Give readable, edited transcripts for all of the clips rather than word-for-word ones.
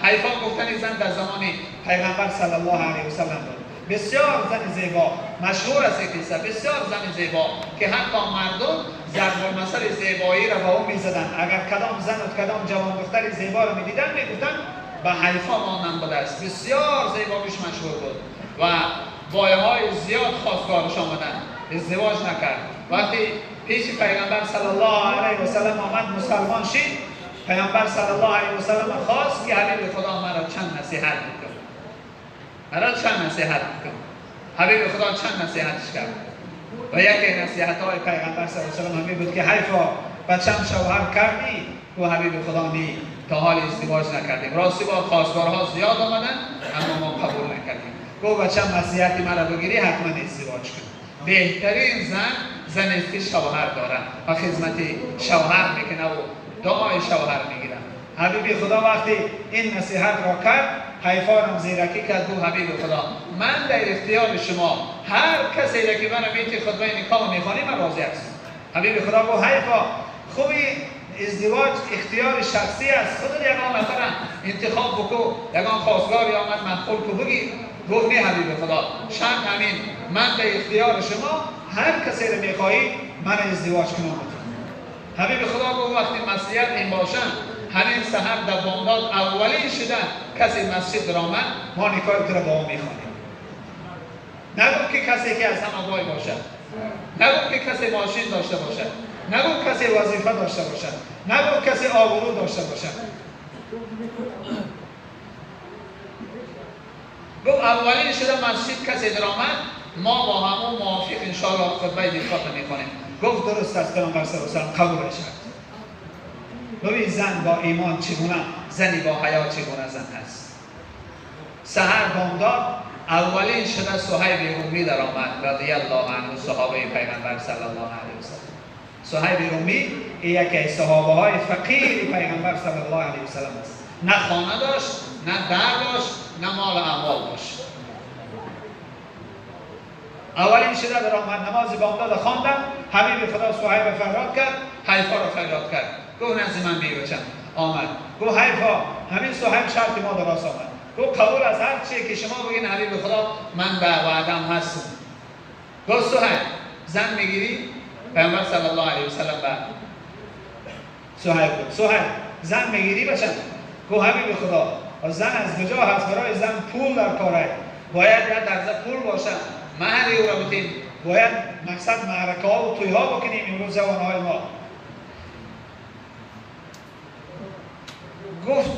حیفا گفتن زن در زمان پیغمبر صلی الله علیه و سلم بود. بسیار زن زیبا، مشهور است این قصه، بسیار زن زیبا که حتی مردم ضرب المثل زیبایی را با او میزدن. اگر کدام زن و کدام جوان دختر زیبا را میدیدن میگفتن به حیفا مانند بوده است. بسیار زیبا بیش مشهور بود و بایهای زیاد خواستگارش آمدن، ازدواج نکرد. وقتی پیش پیغمبر صلی الله علیه و سلم آمد مسلمان شد، پیغمبر صلی الله علیه و سلم خواست که حبیب خدا مرا چند نصیحت بکن، مرا چند نصیحت بکن. حبیب خدا چند نصیحتش کرد و یکی نصیحت های پیغمبر صلی الله علیه و سلم همین بود که حیفا بچم شوهر کردی؟ و حبیب خدا نی، تا حال ازدواج نکردیم. راستی با خواستگارها زیاد آمدن اما ما قبول نکردیم. گفت بچم نصیحتی مرا بگیری حتما ازدواج کن. بهترین زن است که شوهر داره و خدمت شوهر میکنه و دعای شوهر میگیره. حبیب خدا وقتی این نصیحت را کرد، حیفا را زیرکی کرد. گفت حبیب خدا من در اختیار شما، هر کسی که من میتی خطبه نکاح میخوانی من راضی هستم. حبیب خدا گفت حیفا خوبی ازدواج اختیار شخصی است، خودت یگان نفر انتخاب بکو، یگان خواستگاری آمد مدخول کو بگی. گفت نه حبیب خدا شرط همین، من در اختیار شما، هر کسی رو میخواهید من ازدواج کنم. حبیب خدا گفت وقتی مسیحیت این باشن، همین سحر در بامداد اولین شدن کسی مسجد در آمد، ما نکاح تو را با او میخوانیم. نگفت که کسی که از همه بای باشد، نگفت که کسی ماشین داشته باشد، نگفت کسی وظیفه داشته باشد، نگفت کسی آبرو داشته باشد. گفت اولین شده مسجد کسی در آمد، ما با همون موافق انشاءالله خطبه نکاح میخوانیم. گفت درست است پیامبر صلی الله علیه و سلم قبول کرد. ببین زن با ایمان چگونه، زنی با حیا چگونه زن هست. سحر بامداد اولین شده صهیب رومی در آمد رضی الله عنه، صحابه پیغمبر صلی الله علیه و سلم. صهیب رومی یکی از صحابه های فقیر پیغمبر صلی الله علیه و سلم است. نه خانه داشت، نه در داشت، نه مال اموال داشت. اولین شده در آمد، نماز بامداد خواندن، حبیب خدا صهیب فریاد کرد، حیفا را فریاد کرد. گفت نزد من بی بچم. آمد گفت حیفا همین صهیب شرط ما درست آمد. گفت قبول از هر چی که شما بگین حبیب خدا من به وعدم هستم. گفت صهیب زن میگیری؟ پیامبر صلی الله علیه و سلم به صهیب گفت صهیب زن میگیری بچم؟ گفت حبیب خدا زن از کجا هست؟ برای زن پول در کاره، باید یک درزه پول باشه، مهری او را بتیم، باید مقصد معرکه ها و توی ها بکنیم امروز جوانهای ما. گفت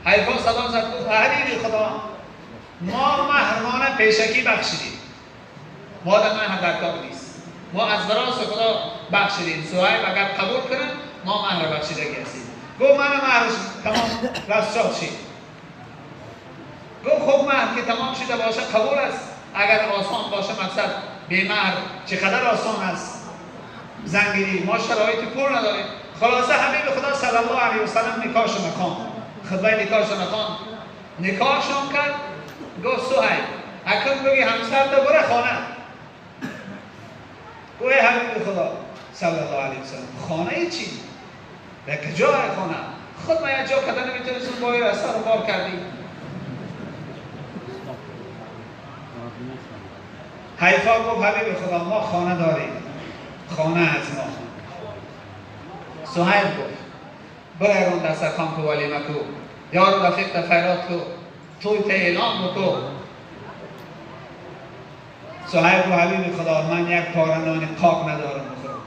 حیفا صدا زد گفت حبیب خدا ما مهرانه پیشکی بخشیدیم، ما در مهر در کار نیست، ما از براس خدا بخشیدیم. صهیب اگر قبول کنن ما مهر بخشیدگی هستیم. گفت من مهرش تمام رسال شد. گفت خب مهر که تمام شده باشه قبول است، اگر آسان باشه مقصد بی مهر چقدر آسان است زنگیری، ما شرایط پول نداریم. خلاصه حبیب خدا صلی الله علیه و سلم نکاحشون نخواند، خطبه نکاحشون نخواند، نکاحشون کرد. گفت صهیب اکنون بگی همسر تو بره خانه. گفت حبیب خدا صلی الله علیه و سلم خانه چی؟ در کجا خانه؟ خود ما یک جا کده نمیتونستون با این رسته رو بار کردیم. حیفا گفت حبیب خدا ما خانه داریم، خانه از ما. صهیب گفت برای دسترخوان کو ولیمه کو، یارو رفیق تفیرات کو، توی تا اعلام بکو. صهیب گفت حبیب خدا من یک پاره نان قاق ندارم بخورم.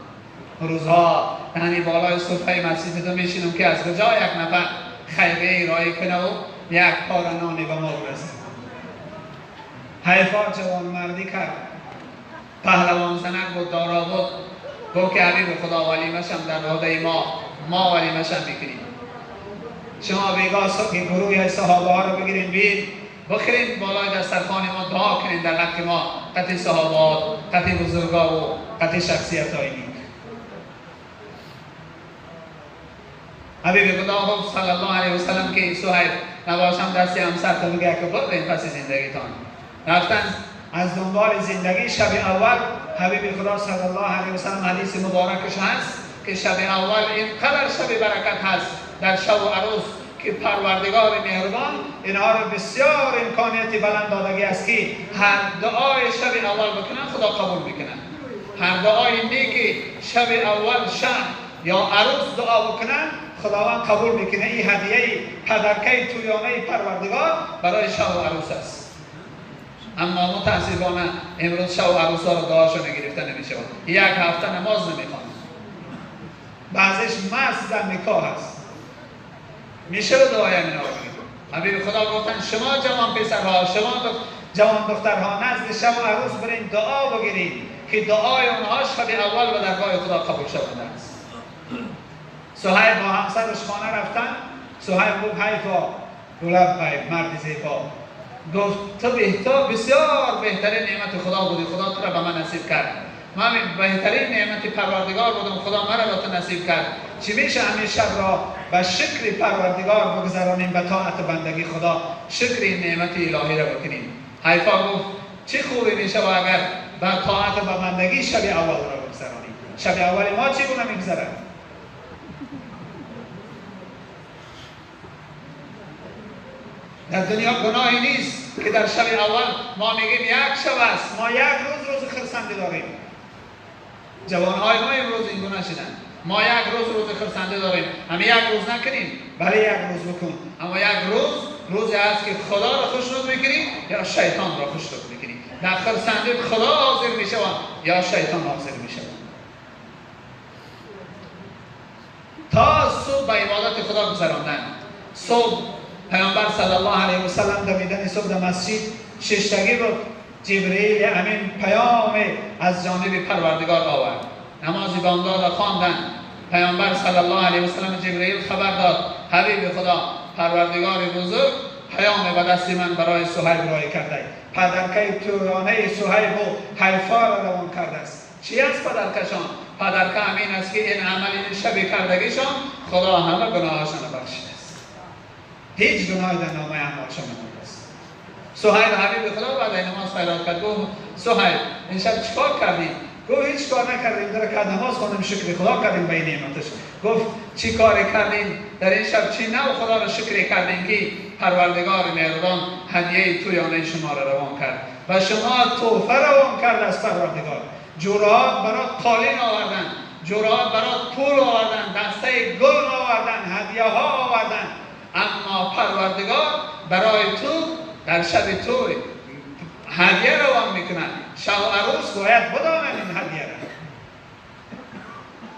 روزها تنی بالای صفحه مسجد تو میشینم که از کجا یک نفر خیمه ارائه کنه و یک پاره نانی به ما برسه. حیفا جوان مردی کرد، پهلوان زنک بود، دارا بود. گفت که حبیب خدا ولیمشم در روده ما ولیمشم میکنیم. شما بیگاه که گروهی های صحابه ها رو بگیرین بید بخیرین بالای دسترخوان ما دعا کنین در حق ما، قطع صحابات، قطع بزرگا و قطع شخصیت های نیک. حبیب خدا گفت صلی الله علیه و سلم که صهیب نباشم دستی همسر تو بگه که برین پس زندگیتان. رفتن از دنبال زندگی. شب اول حبیب خدا صلی الله علیه و سلم حدیث مبارکش هست که شب اول اینقدر شب برکت هست در شب و عروس که پروردگار مهربان اینها رو بسیار امکانیتی بلند دادگی است که هر دعای شب اول بکنن خدا قبول میکنن. هر دعای نیکی شب اول شب یا عروس دعا بکنن خداوند قبول میکنه. این هدیه پدرکه تویانه پروردگار برای شب و عروس است. اما متاسفانه امروز شب و عروس ها رو دعاشون گرفته نمیشه. یک هفته نماز نمیخوان، بعضیش مرس در نکاح هست. میشه رو دعای امینا رو بگید. حبیب خدا گفتن شما جوان پسرها، شما جوان دخترها نزد شب و عروس برین دعا بگیرید که دعای اونها شب اول و درگاه خدا قبول شونده است. صهیب با همسرش خانه رفتن. صهیب گفت حیفا لبیک مرد زیبا، گفت تو بسیار بهترین نعمت خدا بودی، خدا تو را به من نصیب کرد. من بهترین نعمت پروردگار بودم، خدا مرا به تو نصیب کرد. چی میشه همین شب را به شکر پروردگار بگذرانیم، به طاعت بندگی خدا شکر این نعمت الهی را بکنیم. حیفا گفت چه خوبی میشه و اگر به طاعت و بندگی شب اول را بگذرانیم. شب اول ما چگونه میگذره؟ در دنیا گناهی نیست که در شب اول ما میگیم یک شب است، ما یک روز خرسنده داریم. جوانهای ما امروز این گناه شدن. ما یک روز خرسنده داریم، همه یک روز نکنیم. بله یک روز بکن، اما یک روزی است که خدا را خوشنود میکنیم یا شیطان را خوشنود میکنیم. در خرسنده خدا حاضر میشه یا شیطان حاضر میشه. تا صبح به عبادت خدا گذراندن. صبح پیامبر صلی الله علیه و سلم در میدان صبح در مسجد ششتگی بود. جبرئیل امین پیام از جانب پروردگار آورد. نمازی بامداد خواندن. پیامبر صلی الله علیه و سلم جبرئیل خبر داد حبیب خدا پروردگار بزرگ پیام به دست من برای صهیب رای کرده. پدرکه تویانه صهیب و حیفا را روان کرده است. چی است پدرکشان؟ پدرکه امین است که این عمل این شب کردگیشان خدا همه گناهاشان بخشیده است. هیچ گناهی در نامه اعمالشان نیست. صهیب حبیب خدا بعد نماز فریاد کرد. گفت صهیب این شب چیکار کردی؟ گفت هیچ کار نکردیم، در که نماز خواندیم شکر خدا کردیم به این نعمتش. گفت چی کار کردیم در این شب؟ چی نوع خدا را شکر کردیم که پروردگار مهربان هدیه تویانه شما را روان کرد و شما تحفه روان کرد از پروردگار. جورات برات قالین آوردن، جورات برات پول آوردن، دسته گل آوردن، هدیه ها آوردن، اما پروردگار برای تو در شب تو هدیه روان میکنن. شب و عروس باید بدانن این هدیه را.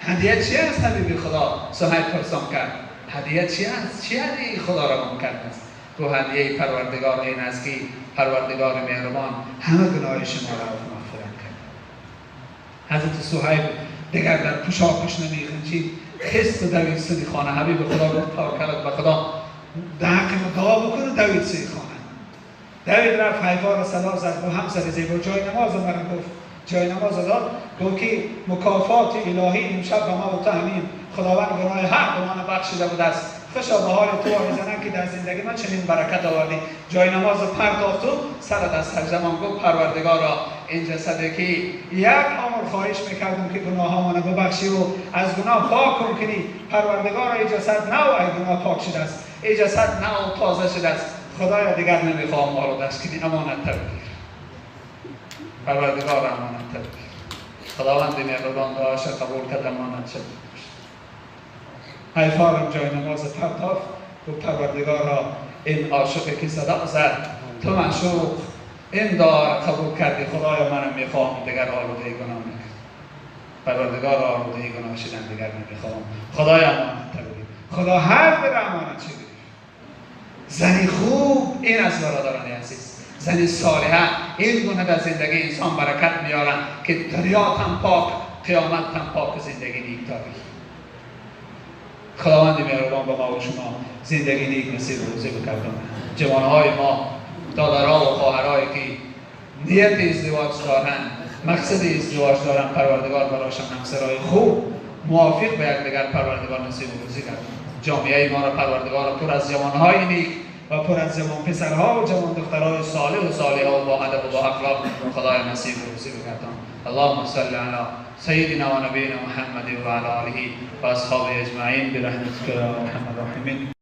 هدیه چی است حبیب خدا؟ صهیب پرسان کرد هدیه چی است؟ چی هدیه خدا روان کرده است؟ تو هدیه پروردگار این است که پروردگار مهربان همه گناه شما را مغفرت کرد. حضرت صهیب دیگر در پوشاکش نمیخنچید، خست دوید سوی خانه. حبیب خدا گفت توکلت به خدا، دهکم دعا بکنه دوید سوی خانه. دوید رفت حیفا را صدا زد با همسر زیبا جای نماز مرا گفت جای نماز داد. گفت که مکافات الهی امشب به ما و همین خداوند گناه حق به من بخشیده بود است. خوشا به حال تو آمیزنم که در زندگی من چنین برکت آوردی. جای نماز پرداخت و سرت از سجدمان گفت پروردگارا این جسده که یک عمر خواهش میکردم که گناهامانو ببخشی و از گناه پاک کن کنی. پروردگارا این جسد نو ای گناه پاک شده است، این جسد نو تازه شده است. خدایا دیگر نمیخوام ما رو دست کنی، امانت بگیر. پروردگار امانت بگیر. خداوند مهربان دعاش قبول کرد، امانت شد. حیفا را جای نماز پرداخت و پروردگارا این عاشقی که صدا زد تو معشوق این دعا قبول کردی، خدایا منم میخوام دیگر آلوده گناه نکنم. پروردگار آلوده گناه شدن دیگر نمیخوام. خدایا امانت بگیر. خدا هر به امانت شد. زنی خوب این از برادران عزیز، زنی صالحه این گونه در زندگی انسان برکت میارن که دنیا هم پاک قیامت هم پاک زندگی نیک داری. خداوند مهربان به ما و شما زندگی نیک نصیب روزی بکردن. جوانهای ما، دادرها و خواهرهایی که نیت ازدواج دارن، مقصد ازدواج دارن، پروردگار برایشان همسرای خوب موافق به یکدیگر پروردگار نصیب روزی کردن. جامعه ما را پروردگار پر از جوانهای نیک و پر از جوان پسرها و جوان دخترهای صالح و صالحه و با ادب و با اخلاق خدای نصیب روزی بگردان. اللهم صل علی سيدنا ونبينا محمد وعلى آله وأصحابه أجمعين برحمتك يا أرحم الراحمين.